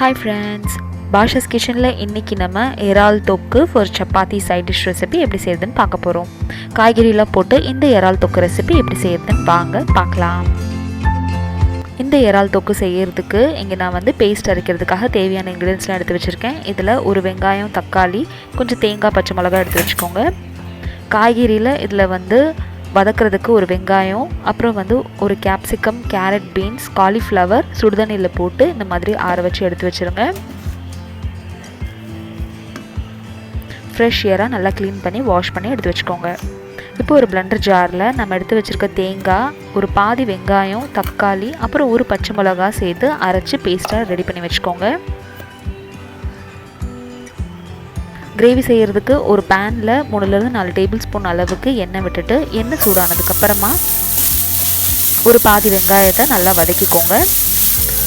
Hi friends, Bashas Kitchen la இன்னைக்கு நம்ம Eral thokku for Chapathi side dish recipe எப்படி செய்யறதுன்னு பார்க்க போறோம். காய்கறிலாம் போட்டு இந்த Eral thokku recipe எப்படி செய்யறதுன்னு வாங்க பார்க்கலாம். இந்த Eral thokku செய்யிறதுக்கு இங்க நான் வந்து பேஸ்ட் அரைக்கிறதுக்காக தேவையான ingredients எடுத்து வச்சிருக்கேன். இதுல ஒரு வெங்காயம், தக்காளி, கொஞ்சம் தேங்காய், பச்சை மிளகாய் எடுத்து வச்சுக்கோங்க. காய்கறில இதுல வந்து வதக்கிறதுக்கு ஒரு வெங்காயம், அப்புறம் வந்து ஒரு capsicum, carrot, beans, cauliflower சுடுதண்ணில போட்டு இந்த மாதிரி ஆற வச்சு எடுத்து வச்சிருங்க. ஃப்ரெஷ் ஏரா நல்லா க்ளீன் பண்ணி வாஷ் பண்ணி எடுத்து வச்சுக்கோங்க. இப்போ ஒரு பிளெண்டர் ஜாரில் நம்ம எடுத்து வச்சுருக்க தேங்காய், ஒரு பாதி வெங்காயம், தக்காளி, அப்புறம் ஒரு பச்சை மிளகாய் சேர்த்து அரைச்சி பேஸ்ட்டாக ரெடி பண்ணி வச்சுக்கோங்க. கிரேவி செய்கிறதுக்கு ஒரு பேனில் 3-4 டேபிள் ஸ்பூன் அளவுக்கு எண்ணெய் விட்டுட்டு எண்ணெய் சூடானதுக்கப்புறமா ஒரு பாதி வெங்காயத்தை நல்லா வதக்கிக்கோங்க.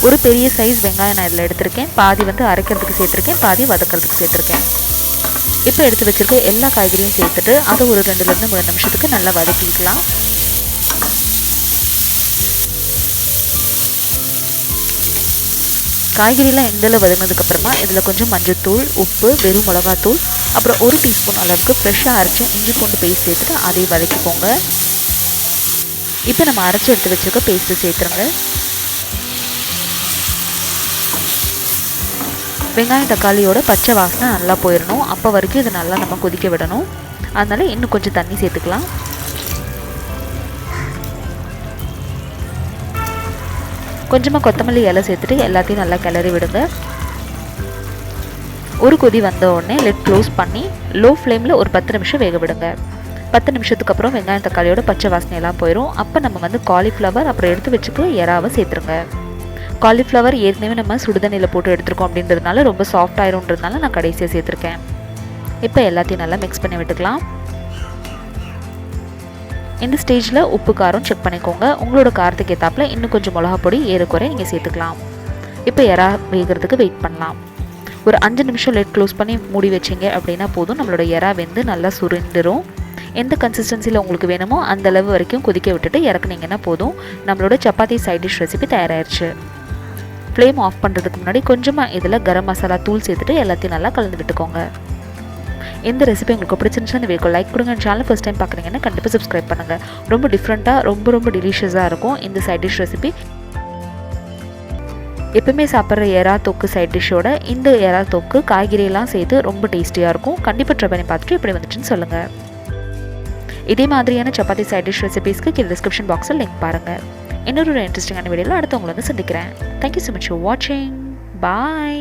ஒரு பெரிய சைஸ் வெங்காயம் நான் இதில் எடுத்திருக்கேன். பாதி வந்து அரைக்கிறதுக்கு சேர்த்துருக்கேன், பாதி வதக்கிறதுக்கு சேர்த்துருக்கேன். இப்போ எடுத்து வச்சுருக்க எல்லா காய்கறியும் சேர்த்துட்டு அதை ஒரு 2-3 நிமிஷத்துக்கு நல்லா வதக்கிக்கலாம். காய்கறிலாம் எந்தளவு வதங்கினதுக்கப்புறமா இதில் கொஞ்சம் மஞ்சள்தூள், உப்பு, வெறும் மிளகாத்தூள், அப்புறம் 1 டீஸ்பூன் அளவுக்கு ஃப்ரெஷ்ஷாக அரைச்ச இஞ்சி பூண்டு பேஸ்ட் சேர்த்துட்டு அதையும் வதக்கிக்கோங்க. இப்போ நம்ம அரைச்சி எடுத்து வச்சுருக்க பேஸ்ட்டு சேர்த்துருங்க. வெங்காயம் தக்காளியோட பச்சை வாசனை நல்லா போயிடணும். அப்போ வரைக்கும் இதை நல்லா நம்ம கொதிக்க விடணும். அதனால் இன்னும் கொஞ்சம் தண்ணி சேர்த்துக்கலாம். கொஞ்சமாக கொத்தமல்லி இலை சேர்த்துட்டு எல்லாத்தையும் நல்லா கிளறி விடுங்க. ஒரு கொதி வந்த உடனே லெட் க்ளோஸ் பண்ணி லோ ஃப்ளேமில் ஒரு 10 நிமிஷம் வேக விடுங்க. 10 நிமிஷத்துக்கு அப்புறம் வெங்காயம் தக்காளியோட பச்சை வாசனையெல்லாம் போயிடும். அப்போ நம்ம வந்து காலிஃப்ளவர் அப்புறம் எடுத்து வச்சுக்க எறாவை சேர்த்துருங்க. காலிஃப்ளவர் ஏற்கனவே நம்ம சுடுதண்ணியில் போட்டு எடுத்துருக்கோம் அப்படின்றதுனால ரொம்ப சாஃப்ட் ஆயிரும்ன்றதுனால நான் கடைசியாக சேர்த்துருக்கேன். இப்போ எல்லாத்தையும் நல்லா மிக்ஸ் பண்ணி விட்டுக்கலாம். இந்த ஸ்டேஜில் உப்பு காரம் செக் பண்ணிக்கோங்க. உங்களோட காரத்துக்கு ஏற்றாப்புல இன்னும் கொஞ்சம் மிளகா பொடி ஏறக்குறை நீங்கள் சேர்த்துக்கலாம். இப்போ எறா வேகிறதுக்கு வெயிட் பண்ணலாம். ஒரு 5 நிமிஷம் லெட் க்ளோஸ் பண்ணி மூடி வச்சிங்க அப்படின்னா போதும். நம்மளோட எறா வெந்து நல்லா சுருண்டுரும். எந்த கன்சிஸ்டன்சியில் உங்களுக்கு வேணுமோ அந்த அளவு வரைக்கும் கொதிக்க விட்டுட்டு இறக்குனீங்கன்னா போதும். நம்மளோட சப்பாத்தி சைட் டிஷ் ரெசிபி தயாராகிடுச்சு. ஃப்ளேம் ஆஃப் பண்ணுறதுக்கு முன்னாடி கொஞ்சமாக இதில் கரம் மசாலா தூள் சேர்த்துட்டு எல்லாத்தையும் நல்லா கலந்து விட்டுக்கோங்க. இந்த ரெசிபி உங்களுக்கு பிடிச்சிருந்துச்சுன்னா இந்த வீடியோ லைக் கொடுங்க. சேனல் ஃபர்ஸ்ட் டைம் பார்க்குறீங்கன்னா கண்டிப்பாக சப்ஸ்கிரைப் பண்ணுங்கள். ரொம்ப டிஃப்ரெண்ட்டாக ரொம்ப டெலிஷியஸாக இருக்கும் இந்த சைட் டிஷ் ரெசிபி. எப்பவுமே சாப்பிட்ற எறா தொக்கு சைட் டிஷ்ஷோட இந்த எறா தொக்கு காய்கறியெல்லாம் சேர்த்து ரொம்ப டேஸ்டியாக இருக்கும். கண்டிப்பாக ட்ரை பண்ணி பார்த்துட்டு எப்படி வந்துச்சுன்னு சொல்லுங்கள். இதே மாதிரியான சப்பாத்தி சைட் டிஷ் ரெசிபீஸ்க்கு கீழே டிஸ்கிரிப்ஷன் பாக்ஸில் லிங்க் பாருங்கள். இன்னொரு இன்ட்ரெஸ்டிங்கான வீடியோவில் அடுத்து உங்களை வந்து சந்திக்கிறேன். தேங்க்யூ ஸோ மச் ஃபார் வாட்சிங். பாய்.